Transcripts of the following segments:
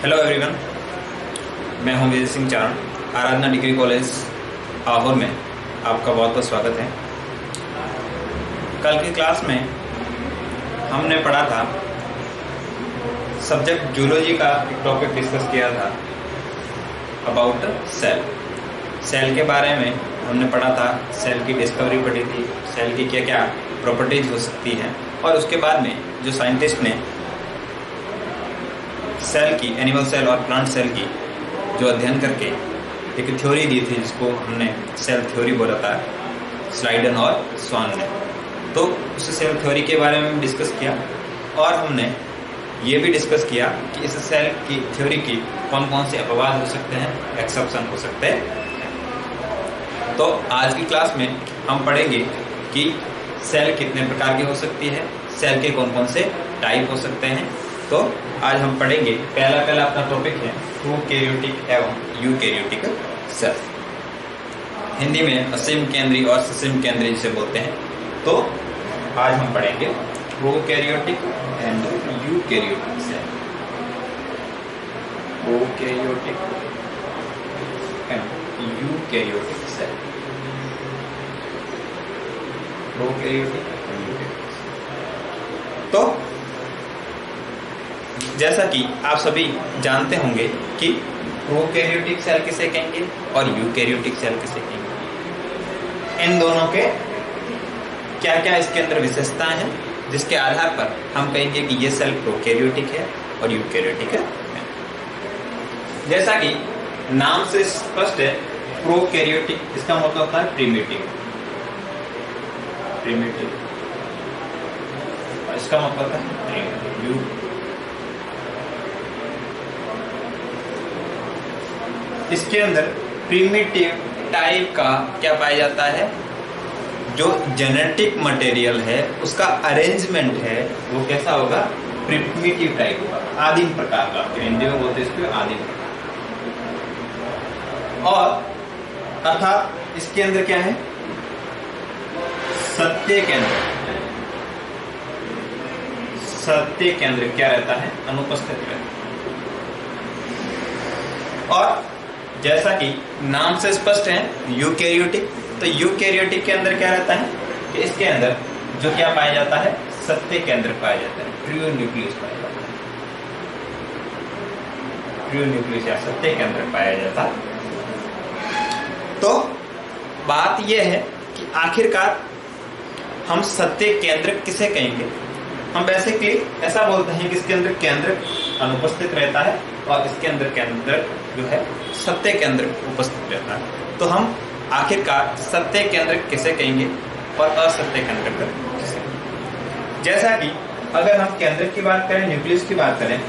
Hello everyone, मैं हूं विजय सिंह चारण। आराधना degree college Ahore में आपका बहुत बहुत स्वागत है। कल की क्लास में हमने पढ़ा था, सब्जेक्ट जूलॉजी का एक टॉपिक डिस्कस किया था अबाउट सेल। सेल के बारे में हमने पढ़ा था, सेल की डिस्कवरी पढ़ी थी, सेल की क्या क्या प्रॉपर्टीज हो सकती हैं, और उसके बाद में जो साइंटिस्ट ने सेल की, एनिमल सेल और प्लांट सेल की जो अध्ययन करके एक थ्योरी दी थी, जिसको हमने सेल थ्योरी बोला था, स्लाइडन और स्वान ने। तो उस सेल थ्योरी के बारे में डिस्कस किया, और हमने ये भी डिस्कस किया कि इस सेल की थ्योरी की कौन कौन से अपवाद हो सकते हैं, एक्सेप्शन हो सकते हैं। तो आज की क्लास में हम पढ़ेंगे कि सेल कितने प्रकार की हो सकती है, सेल के कौन कौन से टाइप हो सकते हैं। तो आज हम पढ़ेंगे, पहला अपना टॉपिक है प्रोकैरियोटिक एवं यूकैरियोटिक सेल। हिंदी में असीम केंद्री और ससीम केंद्री जिसे बोलते हैं। तो आज हम पढ़ेंगे prokaryotic and eukaryotic cell. Prokaryotic and eukaryotic cell. Prokaryotic and eukaryotic cell. तो जैसा कि आप सभी जानते होंगे कि प्रोकैरियोटिक सेल किसे कहेंगे और यूकैरियोटिक सेल किसे कहेंगे। इन दोनों के क्या क्या इसके अंदर विशेषताएं हैं, जिसके आधार पर हम कहेंगे कि ये सेल प्रोकैरियोटिक है और यूकैरियोटिक है। जैसा कि नाम से स्पष्ट है, प्रोकैरियोटिक, इसका मतलब होता है प्रिमिटिव। प्रिमिटिव इसका मतलब होता है प्रिमिटिव। इसके अंदर प्रिमिटिव टाइप का क्या पाया जाता है, जो जेनेटिक मटेरियल है उसका अरेंजमेंट है वो कैसा होगा, प्रिमिटिव टाइप होगा, आदिम प्रकार का। हिंदी में बोलते हैं इसको आदिम प्रकार। और अर्थात इसके अंदर क्या है, सत्य केंद्र। सत्य केंद्र क्या रहता है, अनुपस्थित रहता है। और जैसा कि नाम से स्पष्ट है यूकैरियोटिक, तो यूकैरियोटिक के अंदर क्या रहता है कि इसके अंदर जो क्या पाया जाता है, सत्य केंद्र पाया जाता है, ट्रू न्यूक्लियस पाया जाता है। ट्रू न्यूक्लियस या सत्य केंद्र पाया जाता है। तो बात यह है कि आखिरकार हम सत्य केंद्र किसे कहेंगे। हम बेसिकली ऐसा बोलते हैं कि इसके अंदर केंद्र अनुपस्थित रहता है और इसके अंदर केंद्र जो है सत्य केंद्र उपस्थित रहता है। तो हम आखिरकार सत्य केंद्र किसे कहेंगे और असत्य केंद्र किसे कहेंगे। जैसा कि अगर हम केंद्र की बात करें, न्यूक्लियस की बात करें,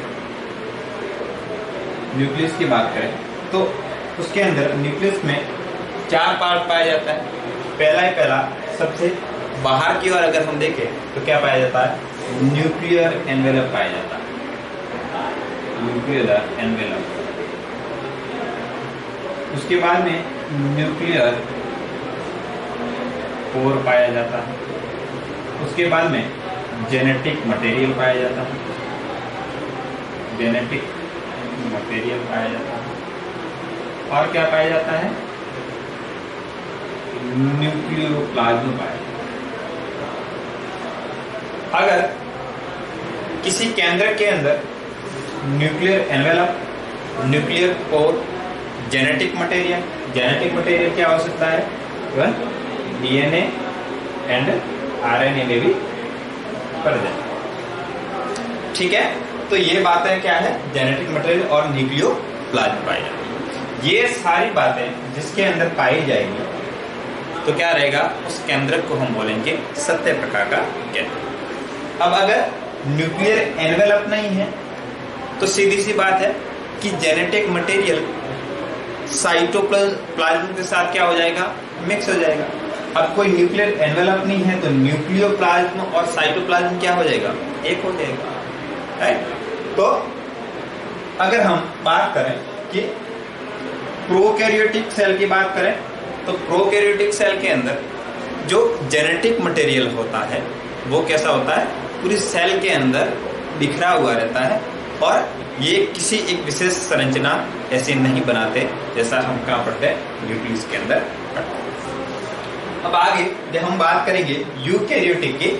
न्यूक्लियस की बात करें तो उसके अंदर न्यूक्लियस में 4 पार्ट पाया जाता है। पहला सबसे बाहर की ओर अगर हम देखें तो क्या पाया जाता है, न्यूक्लियर एनवेलप पाया जाता है। Nuclear envelope. उसके बाद में न्यूक्लियर कोर पाया जाता है। उसके बाद में जेनेटिक मटेरियल पाया जाता है। जेनेटिक मटेरियल पाया जाता है। और क्या पाया जाता है, न्यूक्लियोप्लाज्म पाया जाता है। अगर किसी केंद्र के अंदर nuclear envelope, nuclear core, genetic material क्या हो सकता है, डीएनए एंड आरएनए में भी प्रेजेंट। ठीक है, तो ये बातें क्या है, जेनेटिक मटेरियल और न्यूक्लियोप्लाज्म पाई जाती है। ये सारी बातें जिसके अंदर पाई जाएगी तो क्या रहेगा, उस केंद्र को हम बोलेंगे सत्य प्रकार का केंद्र। अब अगर न्यूक्लियर एनवेलप नहीं है तो सीधी सी बात है कि जेनेटिक मटेरियल साइटोप्लाज्म के साथ क्या हो जाएगा, मिक्स हो जाएगा। अब कोई न्यूक्लियर एनवेलप नहीं है तो न्यूक्लियोप्लाज्म और साइटोप्लाज्म क्या हो जाएगा, एक हो जाएगा, राइट। तो अगर हम बात करें कि प्रोकैरियोटिक सेल की बात करें तो प्रोकैरियोटिक सेल के अंदर जो जेनेटिक मटेरियल होता है वो कैसा होता है, पूरी सेल के अंदर बिखरा हुआ रहता है और ये किसी एक विशेष संरचना ऐसे नहीं बनाते जैसा हम कहाँ पढ़ते हैं, न्यूक्लियस के अंदर पढ़ते हैं। अब आगे जब हम बात करेंगे यूकैरियोटिक की,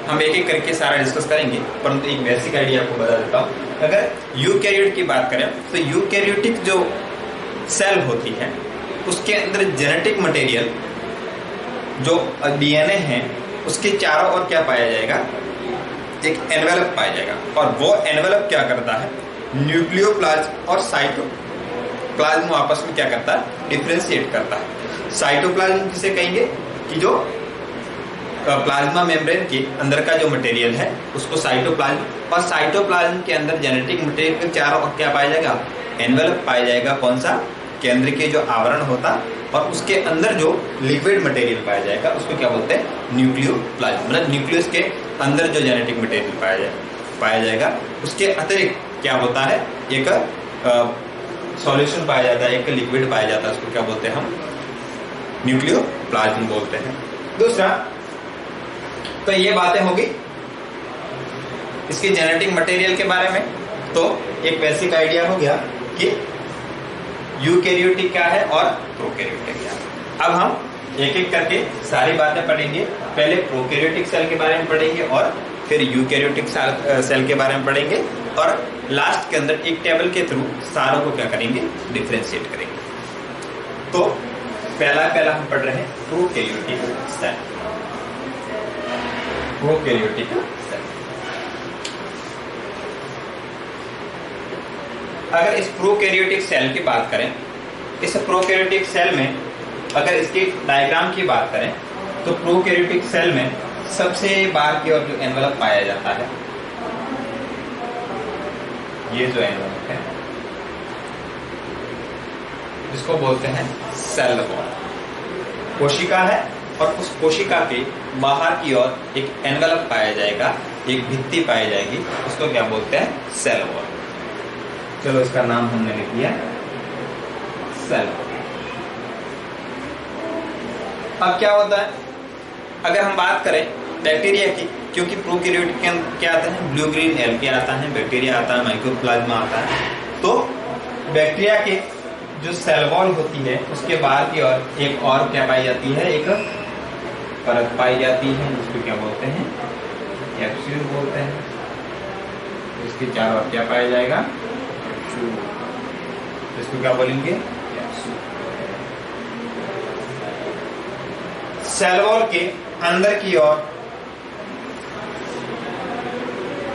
हम एक एक करके सारा डिस्कस करेंगे, परंतु एक बेसिक आइडिया आपको बता देता हूँ। अगर यूकैरियोट की बात करें तो यूकैरियोटिक जो सेल होती है उसके अंदर जेनेटिक मटेरियल जो डीएनए है उसके चारों ओर क्या पाया जाएगा, एक एनवेलप पाया जाएगा, और वो एनवेलप क्या करता है, न्यूक्लियोप्लाज्म और साइटोप्लाज्म आपस में क्या करता है, डिफरेंशिएट करता है। साइटोप्लाज्म किसे कहेंगे कि जो प्लाज्मा मेम्ब्रेन के अंदर का जो मटेरियल है उसको साइटोप्लाज्म, और साइटोप्लाज्म के अंदर जेनेटिक मटेरियल के चारों ओर क्या पाया जाएगा, एनवेलप पाया जाएगा। कौन सा, केंद्र के जो आवरण होता, और उसके अंदर जो लिक्विड मटेरियल पाया जाएगा उसको क्या बोलते हैं, न्यूक्लियोप्लाज्म। मतलब न्यूक्लियस के अंदर जो जेनेटिक मटेरियल पाया जाएगा उसके अतिरिक्त क्या होता है, एक सॉल्यूशन पाया जाता है, एक लिक्विड पाया जाता है, उसको क्या बोलते हैं, हम न्यूक्लियोप्लाज्म बोलते हैं। दूसरा, तो ये बातें होगी इसके जेनेटिक मटेरियल के बारे में। तो एक बेसिक आइडिया हो गया कि यूकैरियोटिक क्या है और प्रोकैरियोटिक क्या है। अब हम एक एक करके सारी बातें पढ़ेंगे। पहले प्रोकैरियोटिक सेल के बारे में पढ़ेंगे और फिर यूकैरियोटिक सेल के बारे में पढ़ेंगे, और लास्ट के अंदर एक टेबल के थ्रू सारों को क्या करेंगे, डिफरेंशिएट करेंगे। तो पहला हम पढ़ रहे हैं प्रोकैरियोटिक सेल। प्रोकैरियोटिक सेल, अगर इस प्रोकैरियोटिक सेल की बात करें, इस प्रोकैरियोटिक सेल में अगर इसके डायग्राम की बात करें तो प्रोकैरियोटिक सेल में सबसे बाहर की ओर जो एनवेलप पाया जाता है, ये जो एनवेलप है इसको बोलते हैं सेल वॉल। कोशिका है और उस कोशिका के बाहर की ओर एक एनवेलप पाया जाएगा, एक भित्ति पाई जाएगी, उसको क्या बोलते हैं, सेल वॉल। चलो इसका नाम हमने लिख दिया सेल वॉल। अब क्या होता है, अगर हम बात करें बैक्टीरिया की, क्योंकि प्रोकैरियोटिक के अंदर क्या आता है, ब्लू ग्रीन एल्गे आता है, बैक्टीरिया आता है, माइक्रोप्लाज्मा आता है। तो बैक्टीरिया के जो सेल वॉल होती है उसके बाहर की ओर एक और क्या पाई जाती है, एक परत पाई जाती है, जिसको क्या बोलते हैं, कैप्सूल बोलते हैं। इसके चारों ओर क्या पाया जाएगा, इसको क्या बोलेंगे, कैप्सूल। सेल वॉल के अंदर की ओर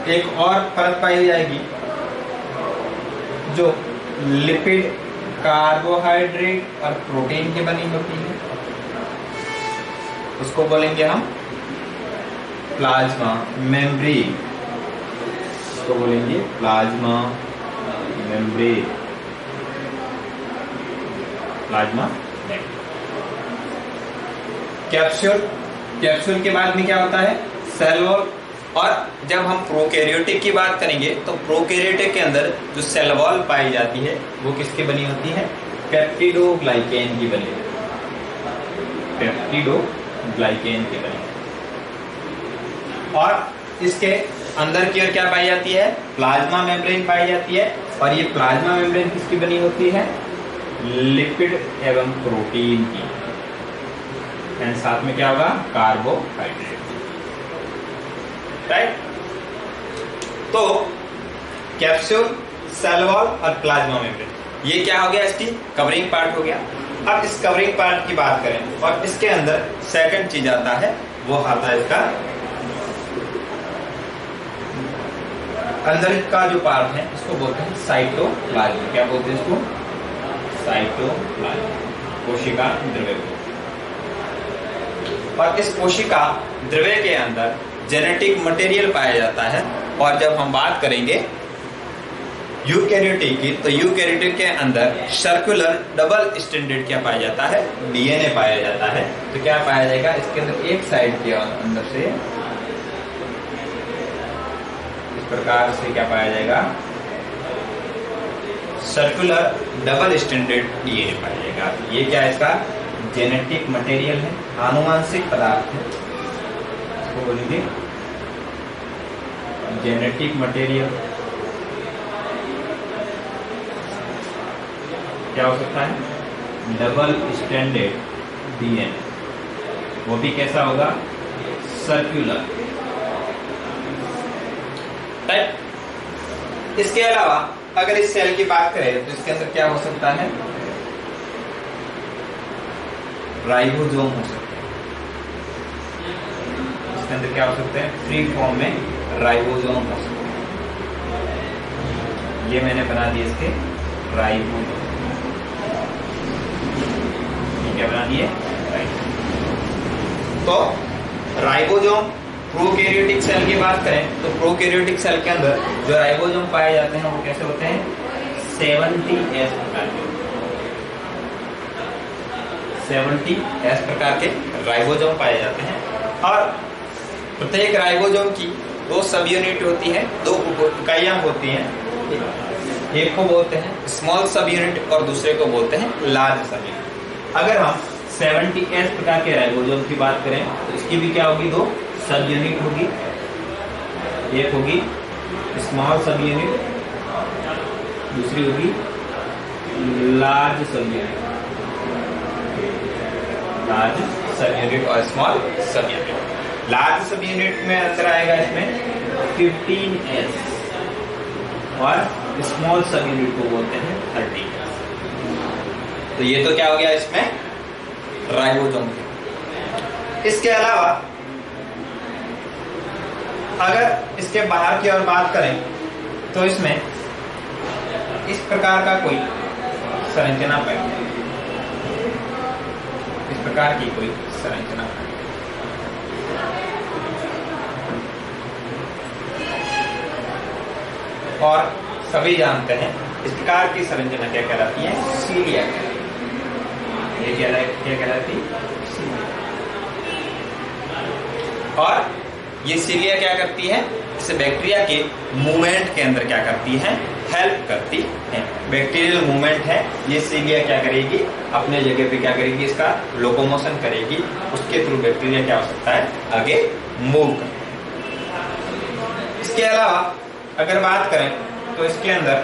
एक और परत पाई जाएगी जो लिपिड, कार्बोहाइड्रेट और प्रोटीन की बनी होती है, उसको बोलेंगे हम प्लाज्मा मेम्ब्रेन। उसको बोलेंगे plasma membrane, plasma membrane. Capsule के बाद में क्या होता है, सेल वॉल। और जब हम प्रोकैरियोटिक की बात करेंगे तो प्रोकैरियोटिक के अंदर जो सेल वॉल पाई जाती है वो किसकी बनी होती है, पेप्टिडोग्लाइकेन की बनी होती है, पेप्टिडोग्लाइकेन की बनी होती है। और इसके अंदर की ओर क्या पाई जाती है, प्लाज्मा मेम्ब्रेन पाई जाती है, और ये प्लाज्मा मेम्ब्रेन किसकी बनी होती है, लिपिड एवं प्रोटीन की, एंड साथ में क्या होगा, कार्बोहाइड्रेट, राइट। तो कैप्सूल, सेल वॉल और प्लाज्मा मेम्ब्रेन, ये क्या हो गया, इसकी कवरिंग पार्ट हो गया। अब इस कवरिंग पार्ट की बात करें और इसके अंदर सेकंड चीज आता है, वो आता है इसका अंदर का जो पार्ट है, इसको बोलते हैं साइटोप्लाज्म। क्या बोलते हैं इसको, साइटोप्लाज्म, कोशिका द्रव्य। और इस कोशिका द्रव्य के अंदर जेनेटिक मटेरियल पाया जाता है। और जब हम बात करेंगे यूकैरियोटिक की, तो यूकैरियोटिक के अंदर सर्कुलर डबल स्टैंडर्ड क्या पाया जाता है, डीएनए पाया जाता है। तो क्या पाया जाएगा, इसके अंदर एक साइड के अंदर से इस प्रकार से क्या पाया जाएगा, सर्कुलर डबल स्टैंडर्ड डीएनए पाया जाएगा। ये क्या है, इसका जेनेटिक मटेरियल है, आनुवांशिक पदार्थ है, इसको बोलेंगे जेनेटिक मटेरियल। क्या हो सकता है, डबल स्टैंडर्ड डीएनए, वो भी कैसा होगा, सर्कुलर टाइप। इसके अलावा अगर इस सेल की बात करें तो इसके अंदर क्या हो सकता है, राइबोसोम हो सकते हैं। इसके अंदर क्या हो सकते हैं, फ्री फॉर्म में राइबोसोम हो सकते हैं। ये मैंने बना दिए इसके राइबोसोम, क्या बना दिए, राइबोसोम। तो राइबोसोम प्रोकैरियोटिक सेल की बात करें तो प्रोकैरियोटिक सेल के अंदर जो राइबोसोम पाए जाते हैं वो कैसे होते हैं, 70S प्रकार के, 70S प्रकार के राइबोसोम पाए जाते हैं। और प्रत्येक राइबोसोम की 2 सब यूनिट होती है, 2 इकाइयां होती हैं। एक को बोलते हैं स्मॉल सब यूनिट और दूसरे को बोलते हैं लार्ज सब यूनिट। अगर हम 70S प्रकार के राइबोसोम की बात करें तो इसकी भी क्या होगी, 2 सब यूनिट होगी। एक होगी स्मॉल सब यूनिट, दूसरी होगी large sub unit, large sub unit और small sub unit. Large sub unit में अंतर आएगा इसमें 15S और स्मॉल सब यूनिट को बोलते हैं 30S। तो ये तो क्या हो गया इसमें राइबोसोम। इसके अलावा अगर इसके बाहर की ओर बात करें तो इसमें इस प्रकार का कोई संरचना पाई, इस प्रकार की कोई संरचना पाई। और सभी जानते हैं इस प्रकार की संरचना क्या कहलाती है, सीलिया कहलाती है। ये क्या कहलाती है, सीलिया। और ये सीलिया क्या करती है, इस बैक्टीरिया के मूवमेंट के अंदर क्या करती है, हेल्प करती है। बैक्टीरियल मूवमेंट है, ये सीलिया क्या करेगी, अपने जगह पे क्या करेगी, इसका लोकोमोशन करेगी। उसके थ्रू बैक्टीरिया क्या हो सकता है, आगे मूव कर। इसके अलावा अगर बात करें तो इसके अंदर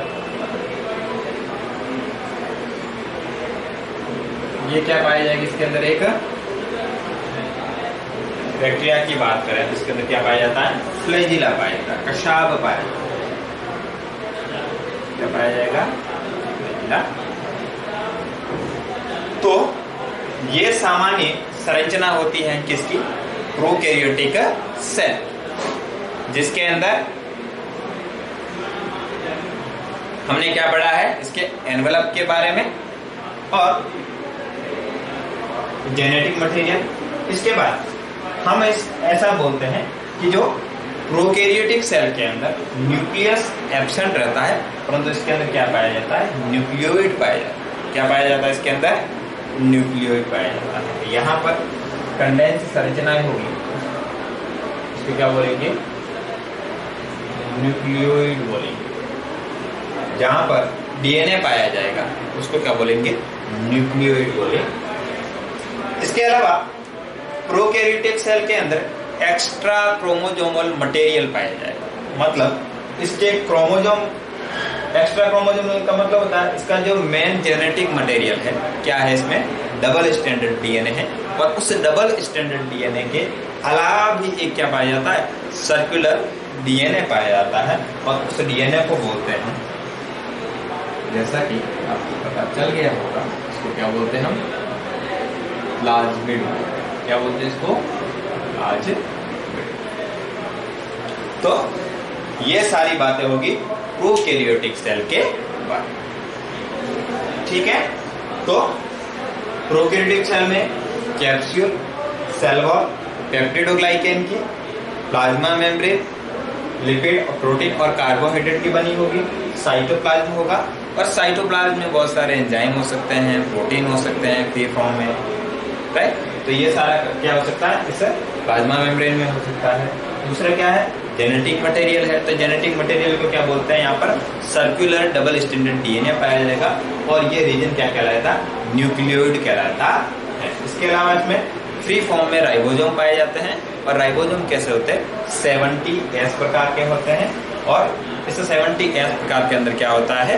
ये क्या पाया जाएगा, इसके अंदर एक बैक्टीरिया की बात करें तो इसके अंदर क्या पाया जाता है, फ्लैजिला पाया जाता है, कशाब पाया जाता है। क्या पाया जाएगा, फ्लैजिला। तो ये सामान्य संरचना होती है किसकी, प्रोकैरियोटिक सेल, जिसके अंदर हमने क्या पढ़ा है, इसके एनवेलप के बारे में और जेनेटिक मटेरियल। इसके बाद हम ऐसा बोलते हैं कि जो प्रोकैरियोटिक सेल के अंदर न्यूक्लियस एब्सेंट रहता है, परंतु इसके अंदर क्या पाया जाता है, न्यूक्लियोइड पाया जाता है। क्या पाया जाता है इसके अंदर, न्यूक्लियोइड पाया जाता है। यहाँ पर कंडेंस संरचनाएं होगी, इसको क्या बोलेंगे, न्यूक्लियोइड बोलेंगे। जहां पर डीएनए पाया जाएगा उसको क्या बोलेंगे, न्यूक्लियोइड बोलेंगे। इसके अलावा प्रोकैरियोटिक सेल के अंदर एक्स्ट्रा क्रोमोसोमल मटेरियल पाया जाएगा। मतलब इसके क्रोमोसोम, एक्स्ट्रा क्रोमोसोमल का मतलब होता है इसका जो मेन जेनेटिक मटेरियल है, क्या है इसमें, डबल स्टैंडर्ड डीएनए है। और उस डबल स्टैंडर्ड डीएनए के अलावा भी एक क्या पाया जाता है, सर्कुलर डीएनए पाया जाता है। और उस डीएनए को बोलते हैं, जैसा कि आपको पता चल गया होगा, इसको क्या बोलते हैं हम, प्लाज्मिड। क्या बोलते हैं इसको, प्लाज्मिड। तो ये सारी बातें होगी प्रोकैरियोटिक सेल के बारे में, ठीक है। तो प्रोकैरियोटिक सेल में कैप्सूल, सेल वॉल, पेप्टिडोग्लाइकेन की, प्लाज्मा मेम्ब्रेन, लिपिड और प्रोटीन और कार्बोहाइड्रेट की बनी होगी, साइटोप्लाज्म होगा। और साइटोप्लाज्म में बहुत सारे एंजाइम हो सकते हैं, प्रोटीन हो सकते हैं फ्री फॉर्म में, राइट। तो ये सारा क्या हो सकता है, इस प्लाज्मा मेम्ब्रेन में हो सकता है। दूसरा क्या है, जेनेटिक मटेरियल है। तो जेनेटिक मटेरियल को क्या बोलते हैं, यहाँ पर सर्कुलर डबल स्टैंडर्ड डीएनए पाया जाएगा। और ये रीजन क्या कहलाता है, न्यूक्लियोइड कहलाता है। इसके अलावा इसमें फ्री फॉर्म में राइबोसोम पाए जाते हैं। और राइबोसोम कैसे होते हैं, 70S प्रकार के होते हैं। और इस 70S प्रकार के अंदर क्या होता है,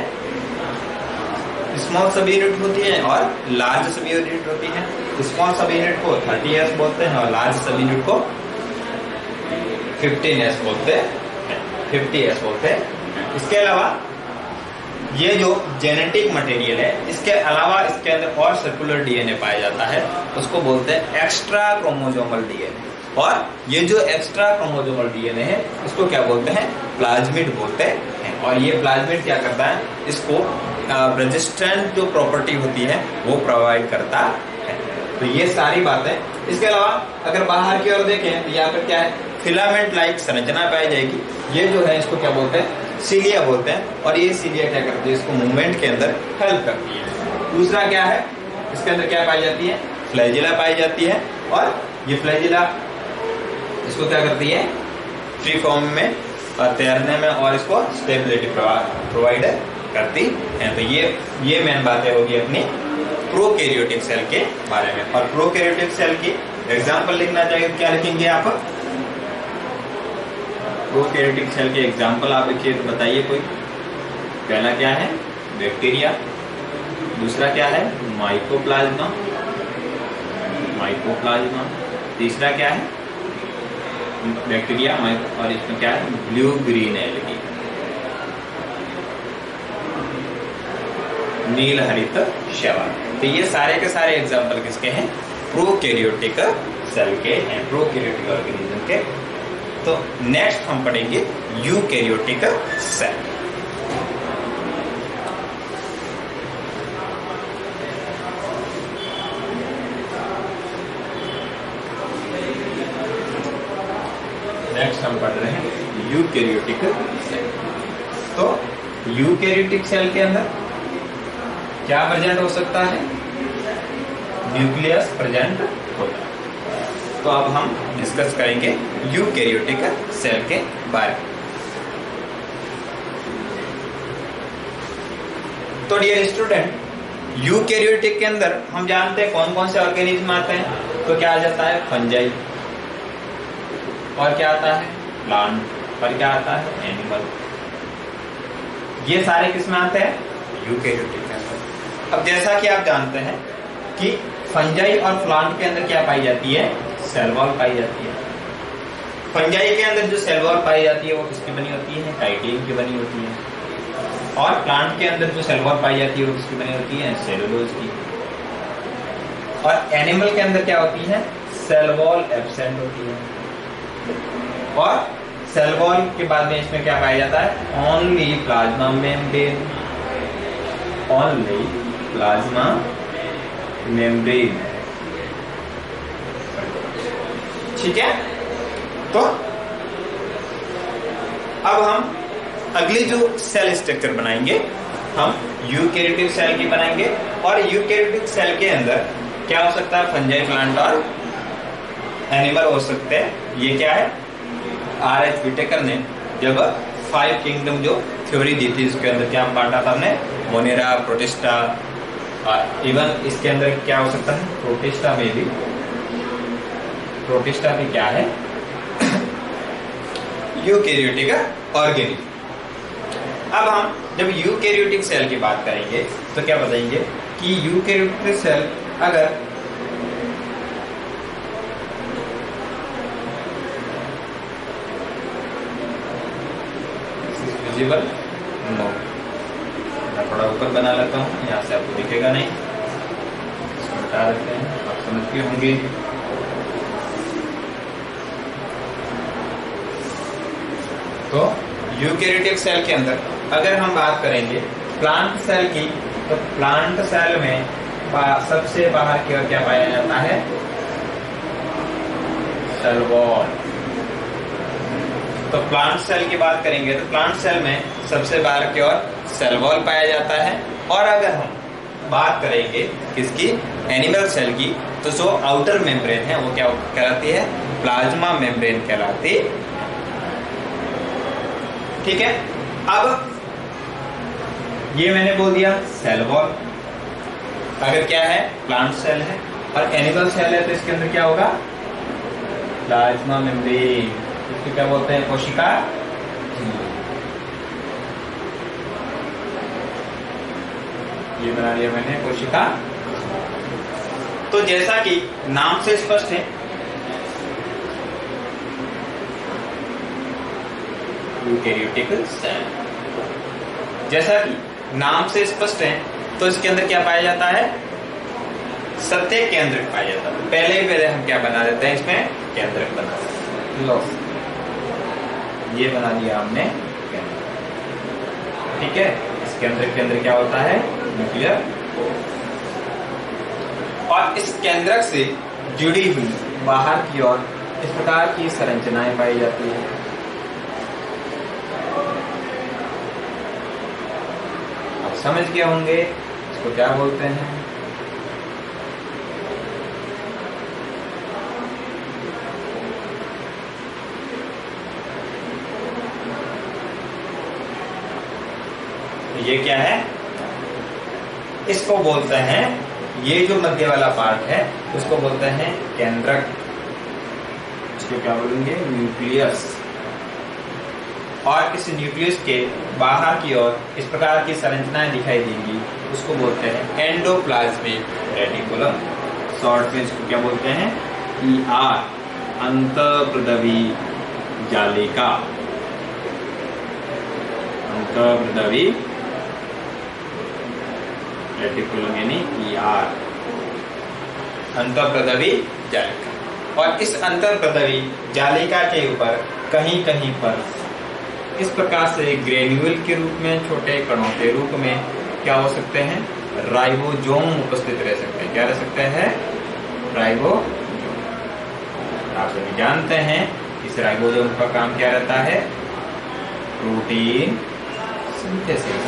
स्मॉल सब यूनिट होती है और लार्ज सब यूनिट होती है। स्मॉल सब यूनिट को 30s बोलते हैं और लार्ज सब यूनिट को 15s बोलते हैं, 50s बोलते हैं। इसके अलावा ये जो जेनेटिक मटेरियल है, इसके अलावा इसके अंदर और सर्कुलर डीएनए पाया जाता है, उसको बोलते हैं एक्स्ट्रा क्रोमोसोमल डीएनए। और ये जो एक्स्ट्रा क्रोमोसोमल डीएनए है, इसको क्या बोलते हैं? प्लाज्मिड बोलते हैं। और ये प्लाज्मिड क्या करता है? इसको रेजिस्टेंट जो प्रॉपर्टी होती है वो प्रोवाइड करता है। तो ये सारी बातें। इसके अलावा अगर बाहर की ओर देखें तो यहाँ पर क्या है? फिलामेंट लाइक संरचना पाई जाएगी। ये जो है इसको क्या बोलते हैं? सीलिया बोलते हैं। और ये सीलिया क्या करती है? इसको मूवमेंट के अंदर हेल्प करती है। दूसरा क्या है? इसके अंदर क्या पाई जाती है? फ्लैजिला पाई जाती है। और ये फ्लैजिला इसको क्या करती है? फ्री फॉर्म में तैरने में और इसको स्टेबिलिटी प्रोवाइड करती है। तो ये मेन बातें होगी अपनी प्रोकैरियोटिक सेल के बारे में। और प्रोकैरियोटिक सेल की एग्जांपल लिखना चाहिए, क्या लिखेंगे आप? प्रोकैरियोटिक सेल के एग्जांपल आप लिखिए तो बताइए कोई। पहला क्या है? बैक्टीरिया। दूसरा क्या है? माइकोप्लाज्मा। माइकोप्लाज्मा। तीसरा क्या है? बैक्टीरिया। और इसमें क्या है? ब्लू ग्रीन एलगी, नील हरित शैवाल। तो ये सारे के सारे एग्जांपल किसके हैं? प्रोकैरियोटिक सेल के हैं, प्रोकैरियोटिक ऑर्गेनिज्म के। तो नेक्स्ट हम पढ़ेंगे यूकैरियोटिक सेल। नेक्स्ट हम पढ़ रहे हैं यूकैरियोटिक सेल। तो यूकैरियोटिक सेल के अंदर क्या प्रेजेंट हो सकता है? न्यूक्लियस प्रेजेंट होता है। तो अब हम डिस्कस करेंगे यूकैरियोटिक सेल के बारे में। तो डियर स्टूडेंट, यूकैरियोटिक के अंदर हम जानते हैं कौन कौन से ऑर्गेनिज्म आते हैं। तो क्या आ जाता है? फंजाई। और क्या आता है? प्लांट। और क्या आता है? एनिमल। ये सारे किस में आते हैं? यूकैरियोटिक के अंदर। अब जैसा कि आप जानते हैं कि फंजाई और प्लांट के अंदर क्या पाई जाती है? सेल वॉल पाई जाती है। फंजाई के अंदर जो सेल वॉल पाई जाती है वो किसकी बनी होती है? काइटिन की बनी होती है। और प्लांट के अंदर जो सेल वॉल पाई जाती है वो किसकी बनी होती है? सेलुलोज की। और एनिमल के अंदर क्या होती है? सेल वॉल एब्सेंट होती है। और सेल वॉल के बाद में इसमें क्या पाया जाता है? Only plasma membrane. Only plasma membrane. ठीक है। तो अब हम अगली जो सेल स्ट्रक्चर बनाएंगे, हम यूकैरियोटिक सेल की बनाएंगे। और यूकैरियोटिक सेल के अंदर क्या हो सकता है? फंजाई, प्लांट और एनिमल हो सकते हैं। ये क्या है? R.H. विटेकर ने जब 5 किंगडम जो थ्योरी दी थी, इसके अंदर क्या बांटा था हमने? Monera, protista. और इवन इसके अंदर क्या हो सकता है? प्रोटिस्टा में भी। प्रोटिस्टा भी क्या है? Eukaryotic organism. अब हम जब यूकैरियोटिक सेल की बात करेंगे तो क्या बताएंगे कि यूकैरियोटिक सेल अगर विजिबल नो, मैं थोड़ा ऊपर बना लेता हूँ, यहाँ से आपको दिखेगा नहीं, इसको हटा देते हैं, आप समझ के होंगे। तो यूकैरियोटिक सेल के अंदर अगर हम बात करेंगे प्लांट सेल की, तो प्लांट सेल में सबसे बाहर की ओर क्या पाया जाता है? Cell wall. तो प्लांट सेल की बात करेंगे तो प्लांट सेल में सबसे बाहर की ओर सेल वॉल पाया जाता है। और अगर हम बात करेंगे किसकी? एनिमल सेल की, तो जो आउटर मेम्ब्रेन है वो क्या कहलाती है? प्लाज्मा मेम्ब्रेन कहलाती है। ठीक है। अब ये मैंने बोल दिया सेल वॉल। अगर क्या है? प्लांट सेल है। और एनिमल सेल है तो इसके अंदर क्या होगा? Plasma membrane. इसको क्या बोलते हैं? कोशिका। ये बना लिया मैंने कोशिका। तो जैसा कि नाम से स्पष्ट है, यूकेरियोटिक सेल, जैसा कि नाम से स्पष्ट है, तो इसके अंदर क्या पाया जाता है? सत्य केंद्रक पाया जाता है। पहले हम क्या बना देते हैं? इसमें केंद्रक बना देते हैं। लो, ये बना लिया हमने केंद्रक। ठीक है, इस केंद्रक के अंदर क्या होता है? न्यूक्लियर। और इस केंद्रक से जुड़ी हुई बाहर की ओर इस प्रकार की संरचनाएं पाई जाती है। आप समझ गए होंगे इसको क्या बोलते हैं? ये क्या है? इसको बोलते हैं, ये जो मध्य वाला पार्ट है उसको बोलते हैं केंद्रक। इसको क्या बोलेंगे? न्यूक्लियस। और इस न्यूक्लियस के बाहर की ओर इस प्रकार की संरचनाएं दिखाई देंगी, उसको बोलते हैं एंडोप्लाज्मिक रेटिकुलम। शॉर्ट में इसको क्या बोलते हैं? ER, अंतःप्रदवी जालिका। अंतःप्रदवी रेटिकुलम यानी ER, अंतःप्रदवी जालिका। और इस अंतःप्रदवी जालिका के ऊपर कहीं कहीं पर इस प्रकार से ग्रेन्यूल के रूप में, छोटे कणों के रूप में क्या हो सकते हैं? राइबोसोम उपस्थित रह सकते हैं। क्या रह सकते हैं? राइबोसोम। आप सभी जानते हैं इस राइबोसोम का काम क्या रहता है? Protein synthesis.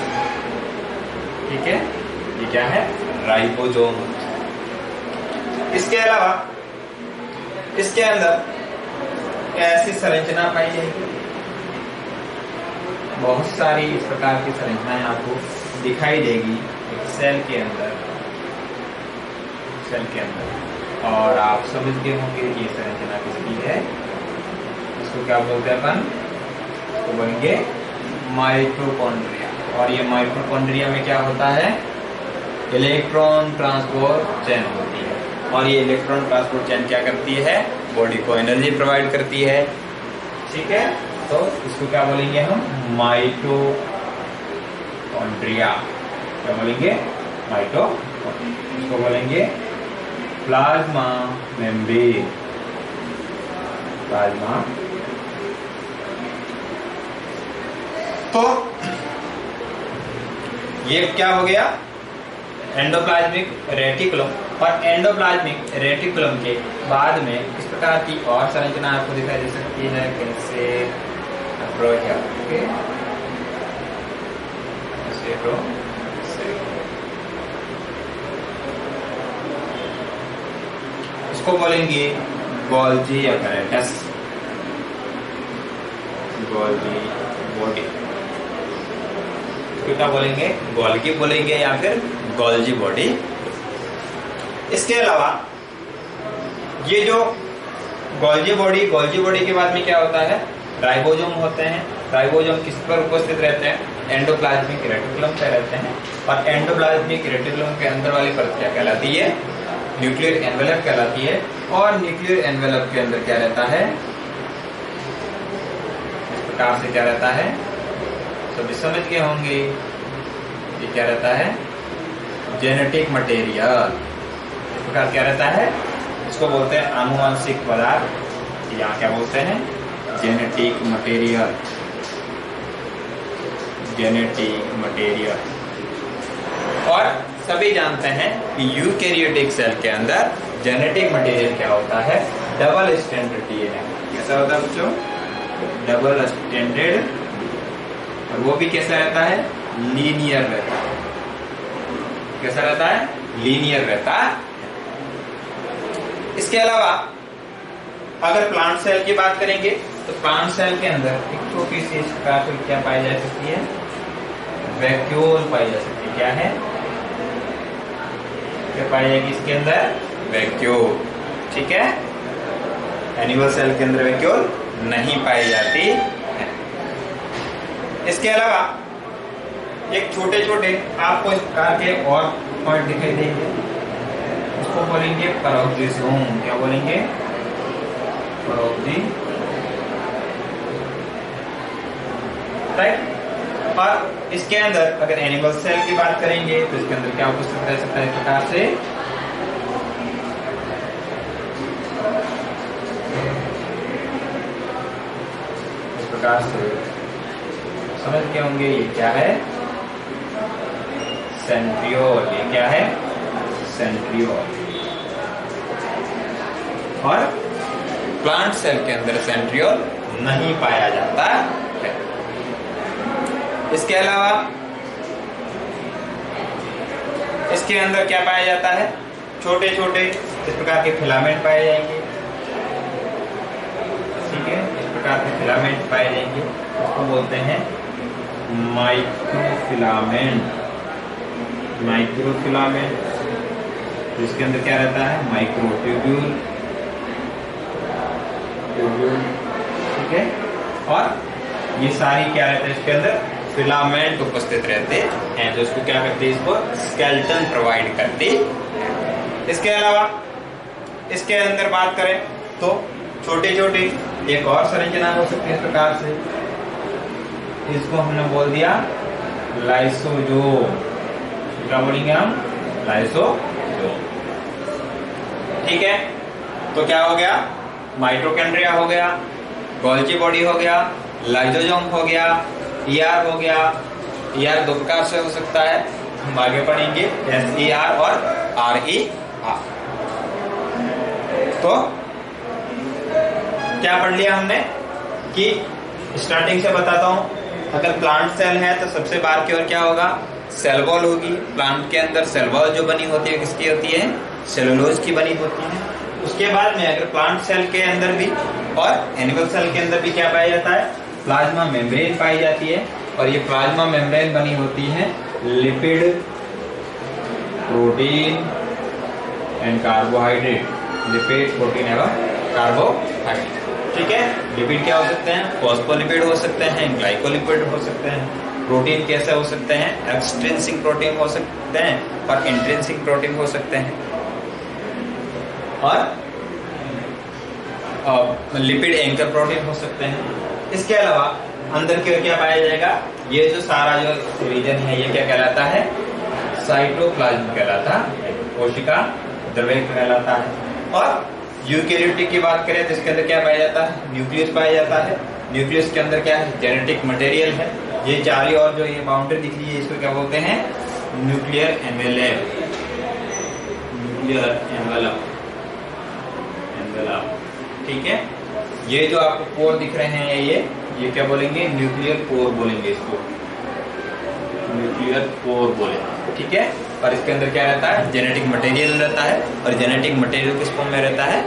ठीक है, ये क्या है? राइबोसोम। इसके अलावा इसके अंदर ऐसी संरचना पाई जाएगी, बहुत सारी इस प्रकार की संरचनाएं आपको दिखाई देगी सेल के अंदर। और आप समझ गए होंगे ये संरचना किसकी है? इसको क्या बोलते हैं अपन? इसको बोलेंगे माइटोकॉन्ड्रिया। और ये माइटोकॉन्ड्रिया में क्या होता है? इलेक्ट्रॉन ट्रांसपोर्ट चेन होती है। और ये इलेक्ट्रॉन ट्रांसपोर्ट चेन क्या करती है? बॉडी को एनर्जी प्रोवाइड करती है। ठीक है, तो इसको क्या बोलेंगे हम? माइटोकॉन्ड्रिया। क्या बोलेंगे? माइटोकॉन्ड्रिया। इसको बोलेंगे प्लाज्मा मेम्ब्रेन। प्लाज्मा। तो ये क्या हो गया? Endoplasmic reticulum. और एंडोप्लाज्मिक रेटिकुलम के बाद में इस प्रकार की और संरचना आपको दिखाई दे सकती है, कैसे? इसको बोलेंगे गोल्जी apparatus, गोल्जी बॉडी। क्या बोलेंगे? गोल्गी बोलेंगे या फिर गोल्जी बॉडी। इसके अलावा ये जो गोल्जी बॉडी के बाद में क्या होता है? राइबोसोम होते हैं। राइबोसोम किस पर उपस्थित रहते हैं? एंडोप्लाज्मिक रेटिकुलम पे रहते हैं। और एंडोप्लाज्मिक रेटिकुलम के अंदर वाली परत क्या कहलाती है? न्यूक्लियर एनवेलप कहलाती है। और न्यूक्लियर एनवेलप के अंदर क्या रहता है? इस प्रकार से क्या रहता है? सभी समझ गए होंगे ये क्या रहता है? Genetic material. इस प्रकार क्या रहता है? इसको बोलते हैं आनुवंशिक पदार्थ, या क्या बोलते हैं? Genetic material. Genetic material. और सभी जानते हैं कि यूकेरियोटिक सेल के अंदर जेनेटिक मटेरियल क्या होता है? Double standard DNA. कैसा होता है बच्चों? Double standard. और वो भी कैसा रहता है? लीनियर रहता है। कैसा रहता है? लीनियर रहता है। इसके अलावा अगर प्लांट सेल की बात करेंगे तो प्लांट सेल के अंदर एक छोटी सी इस प्रकार की क्या पाई जा सकती है? वैक्यूल पाई जा सकती है। क्या है? क्या पाई जाएगी इसके अंदर? वैक्यूल। ठीक है, एनिमल सेल के अंदर वैक्यूल नहीं पाई जाती है। इसके अलावा एक छोटे छोटे आपको इस प्रकार के और पॉइंट दिखाई देंगे, उसको बोलेंगे पैरोक्सिसोम। क्या बोलेंगे? पैरोक्सिसोम, राइट। और इसके अंदर अगर एनिमल सेल की बात करेंगे तो इसके अंदर क्या उपस्थित रह सकता है इस प्रकार से, इस प्रकार से समझ के होंगे। ये क्या है? सेंट्रियोल। ये क्या है? सेंट्रियोल। और प्लांट सेल के अंदर सेंट्रियोल नहीं पाया जाता है। इसके अलावा इसके अंदर क्या पाया जाता है? छोटे छोटे इस प्रकार के फिलामेंट पाए जाएंगे, ठीक है, इस प्रकार के फिलामेंट पाए जाएंगे, उसको बोलते हैं माइक्रोफिलामेंट। माइक्रोफिलामेंट। तो इसके अंदर क्या रहता है? माइक्रोट्यूब्यूल, ट्यूब्यूल, ठीक है। और ये सारी क्या रहता है इसके अंदर? फिलामेंट उपस्थित रहते हैं, जो इसको क्या करते हैं? इसको स्केलेटन प्रोवाइड करते हैं। इसके अलावा इसके अंदर बात करें तो छोटे छोटे एक और संरचना हो सकती है इस प्रकार से, इसको हमने बोल दिया लाइसोजोम। क्या बोलेंगे हम? लाइसोजोम, ठीक है। तो क्या हो गया? माइटोकॉन्ड्रिया हो गया, गोल्जी बॉडी हो गया, लाइसोजोम हो गया, ईआर हो गया। ईआर दो प्रकार से हो सकता है, हम आगे पढ़ेंगे, एसईआर और आरईआर। तो क्या पढ़ लिया हमने कि स्टार्टिंग से बताता हूं, अगर प्लांट सेल है तो सबसे बाहर की ओर क्या होगा? सेल वॉल होगी। प्लांट के अंदर सेल वॉल जो बनी होती है किसकी होती है? सेलुलोज की बनी होती है। उसके बाद में अगर प्लांट सेल के अंदर भी और एनिमल सेल के अंदर भी क्या पाया जाता है? प्लाज्मा मेम्ब्रेन पाई जाती है। और ये प्लाज्मा मेम्ब्रेन बनी होती है lipid, protein and carbohydrate. Lipid, protein एवं कार्बोहाइड्रेट, ठीक है। लिपिड क्या हो सकते हैं? फॉस्फोलिपिड हो सकते हैं, ग्लाइकोलिपिड हो सकते हैं। प्रोटीन कैसे हो सकते हैं? एक्सट्रिंसिक प्रोटीन हो सकते हैं और इंट्रिंसिक प्रोटीन हो सकते हैं। और लिपिड एंकर प्रोटीन हो सकते हैं। इसके अलावा अंदर की ओर क्या पाया जाएगा? ये जो सारा जो रीजन है ये क्या कहलाता है? साइटोप्लाज्म कहलाता है, कोशिका द्रव्य कहलाता है। और यूकेरियोटिक की बात करें तो इसके अंदर क्या पाया जाता है? न्यूक्लियस पाया जाता है। न्यूक्लियस के अंदर क्या है? जेनेटिक मटेरियल है। ये चारों और जो ये बाउंड्री दिख रही है इसको क्या बोलते हैं? Nuclear envelope. न्यूक्लियर एनवेलप, ठीक है। ये जो आपको पोर दिख रहे हैं ये क्या बोलेंगे? न्यूक्लियर पोर बोलेंगे इसको, न्यूक्लियर पोर बोलेंगे, ठीक है। और इसके अंदर क्या रहता है? जेनेटिक मटेरियल रहता है। और जेनेटिक मटेरियल किस फॉर्म में रहता है?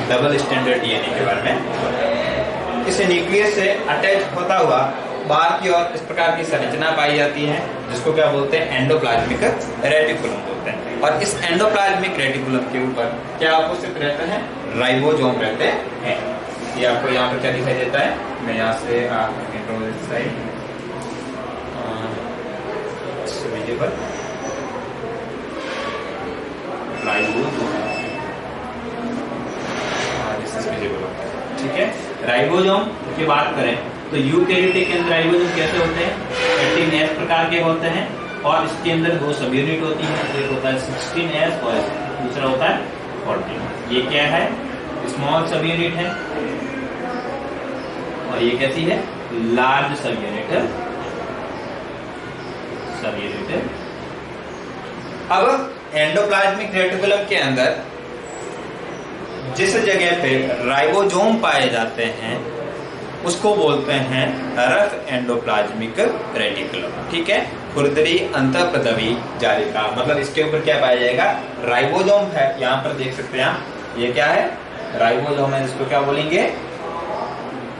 डबल स्टैंडर्ड डीएनए के बारे में। इस न्यूक्लियस से अटैच होता हुआ बाहर की ओर इस प्रकार की संरचना पाई जाती है, जिसको क्या बोलते हैं? एंडोप्लाज्मिक रेटिकुलम बोलते हैं। और इस एंडोप्लाज्मिक रेटिकुलम के ऊपर क्या उपस्थित रहते हैं? राइबोसोम रहते हैं। ये आपको यहाँ पर क्या दिखाई देता है? मैं यहाँ से साइड विजिबल ठीक है। राइबोसोम की बात करें तो यूकेरियोटिक के अंदर राइबोसोम कैसे होते हैं? 18S प्रकार के होते हैं। और इसके अंदर दो सब यूनिट होती है, एक होता है 16S और दूसरा होता है 14। ये क्या है? स्मॉल सब यूनिट है और ये कैसी है? लार्ज सब यूनिट है, सब यूनिट है। अब एंडोप्लाज्मिक रेटिकुलम के अंदर जिस जगह पे राइबोसोम पाए जाते हैं उसको बोलते हैं रफ एंडोप्लाज्मिक रेटिकुलम, ठीक है। खुरदरी अंतःप्रदवी जालिका, मतलब इसके ऊपर क्या पाया जाएगा? राइबोसोम है। यहाँ पर देख सकते हैं आप, ये क्या है? राइबोसोम है, इसको क्या बोलेंगे?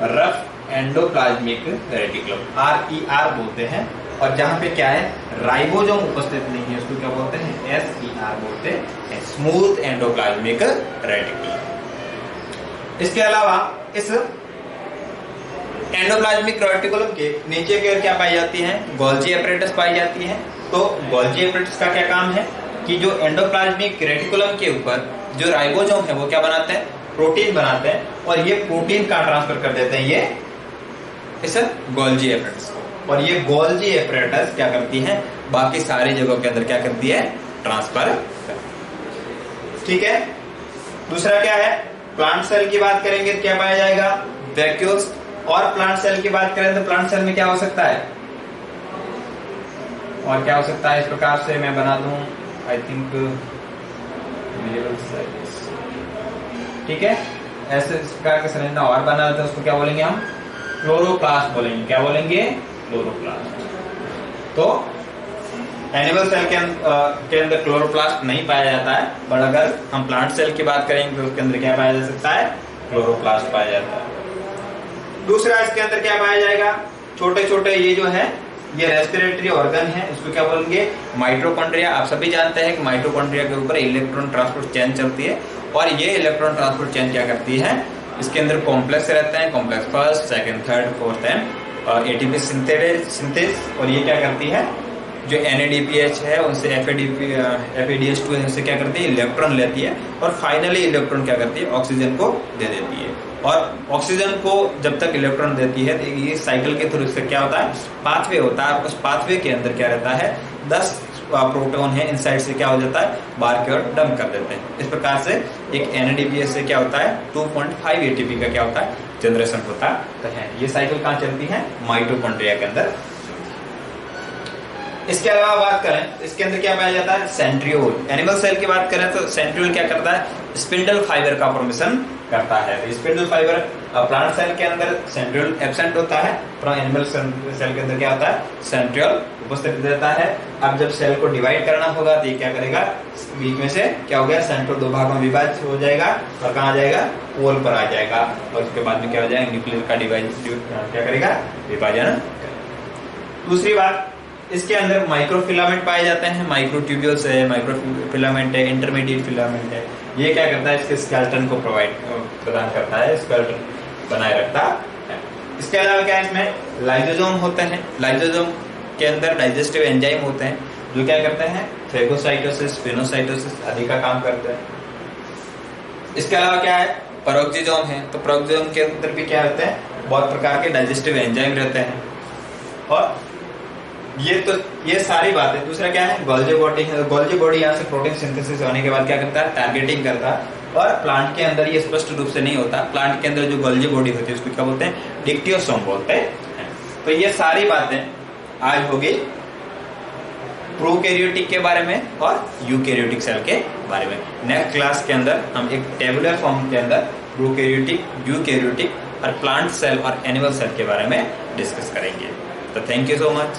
रफ एंडोप्लाज्मिक रेटिकुलम, RER बोलते हैं। और जहां पे क्या है? राइबोसोम उपस्थित नहीं है, उसको क्या बोलते हैं? SER बोलते हैं, स्मूथ एंडोप्लाज्मिक रेटिकुलम। इसके अलावा इस एंडोप्लाज्मिक रेटिकुलम के नीचे की ओर क्या पाई जाती है, गोल्जी एपरेटस पाई जाती है। तो गोल्जी एपरेटस का क्या काम है कि जो एंडोप्लाज्मिक रेटिकुलम के ऊपर जो राइबोसोम है वो क्या बनाते हैं, प्रोटीन बनाते हैं, और ये प्रोटीन का ट्रांसफर कर देते हैं ये इस गोल्जी एपरेटस को, और ये गोल्जी एपरेटस क्या करती है, बाकी सारी जगहों के अंदर क्या करती है, ट्रांसफर। ठीक है। दूसरा क्या है, प्लांट सेल की बात करेंगे क्या पाया जाएगा, वैक्यूल्स। और प्लांट सेल की बात करें तो प्लांट सेल में क्या हो सकता है, और क्या हो सकता है, इस प्रकार से मैं बना दूं, आई थिंक ठीक है, ऐसे इस प्रकार के संरचना और बना देते हैं, उसको क्या बोलेंगे हम, क्लोरोप्लास्ट बोलेंगे। क्या बोलेंगे, क्लोरोप्लास्ट। तो एनिमल सेल के अंदर क्लोरोप्लास्ट नहीं पाया जाता है, बट अगर हम प्लांट सेल की बात करेंगे तो उसके अंदर क्या पाया जा सकता है, क्लोरोप्लास्ट पाया जाता है। दूसरा इसके अंदर क्या पाया जाएगा, छोटे छोटे ये जो है ये रेस्पिरेटरी ऑर्गन है, इसको क्या बोलेंगे, माइटोकॉन्ड्रिया। आप सभी जानते हैं कि माइटोकॉन्ड्रिया के ऊपर इलेक्ट्रॉन ट्रांसपोर्ट चेन चलती है, और ये इलेक्ट्रॉन ट्रांसपोर्ट चेन क्या करती है, इसके अंदर कॉम्प्लेक्स रहते हैं, complex first, second, third, fourth and ATP synthesis, और ये क्या करती है, जो NADPH है उनसे FADH2 है, उससे क्या करती है, इलेक्ट्रॉन लेती है, और फाइनली इलेक्ट्रॉन क्या करती है, ऑक्सीजन को दे देती है। और ऑक्सीजन को जब तक इलेक्ट्रॉन देती है तो ये साइकिल के थ्रू से क्या होता है, पाथवे होता है, उस पाथवे के अंदर क्या रहता है, 10 प्रोटॉन है, इनसाइड से क्या हो जाता है, बाहर की ओर डंप कर देते हैं। इस प्रकार से एक NADPH से क्या होता है, 2.5 ATP का क्या होता है, जनरेशन होता है। ये साइकिल कहाँ चलती है, माइटोकॉन्ड्रिया के अंदर। इसके अलावा बात करें इसके अंदर क्या पाया जाता है, सेंट्रियोल। एनिमल सेल की बात करें तो सेंट्रियोल क्या करता है, स्पिंडल फाइबर का फॉर्मेशन करता है। स्पिंडल फाइबर प्लांट सेल के अंदर सेंट्रियोल एब्सेंट होता है, एनिमल सेल के अंदर क्या होता है, सेंट्रियोल उपस्थित रहता है। अब जब सेल को डिवाइड करना होगा तो ये क्या करेगा, बीच में से क्या हो गया, सेंट्रियोल दो भागों में विभाजित हो जाएगा, और कहाँ आ जाएगा, पोल पर आ जाएगा, और उसके बाद में क्या हो जाएगा, न्यूक्लियर का क्या करेगा, विभाजन। दूसरी बात, इसके अंदर माइक्रोफिलामेंट पाए जाते हैं, माइक्रोट्यूब्यूल्स है, माइक्रोफिलामेंट है, इंटरमीडिएट फिलामेंट है। ये क्या करता है, इसके स्केलेटन को प्रदान करता है, स्केलेटन बनाए रखता है। इसके अलावा क्या है, इसमें लाइसोसोम होते हैं। लाइसोसोम के अंदर डाइजेस्टिव एंजाइम होते हैं, जो क्या करते हैं, फेगोसाइटोसिस, फिनोसाइटोसिस आदि का काम करते हैं। इसके अलावा क्या है, पेरोक्सिसोम है, तो पेरोक्सिसोम के अंदर भी क्या रहते हैं, बहुत प्रकार के डाइजेस्टिव एंजाइम रहते हैं। और ये सारी बातें। दूसरा क्या है, गोल्जी बॉडी है। गोल्जी बॉडी यहाँ से प्रोटीन सिंथेसिस होने के बाद क्या करता है, टारगेटिंग करता है, और प्लांट के अंदर ये स्पष्ट रूप से नहीं होता। प्लांट के अंदर जो गोल्जी बॉडी होती है उसको क्या बोलते हैं, डिक्टियोसोम बोलते हैं। तो ये सारी बातें आज होगी प्रोकैरियोटिक के बारे में और यूकैरियोटिक सेल के बारे में। नेक्स्ट क्लास के अंदर हम एक टेबुलर फॉर्म के अंदर प्रोकैरियोटिक, यूकैरियोटिक और प्लांट सेल और एनिमल सेल के बारे में डिस्कस करेंगे। तो थैंक यू सो मच।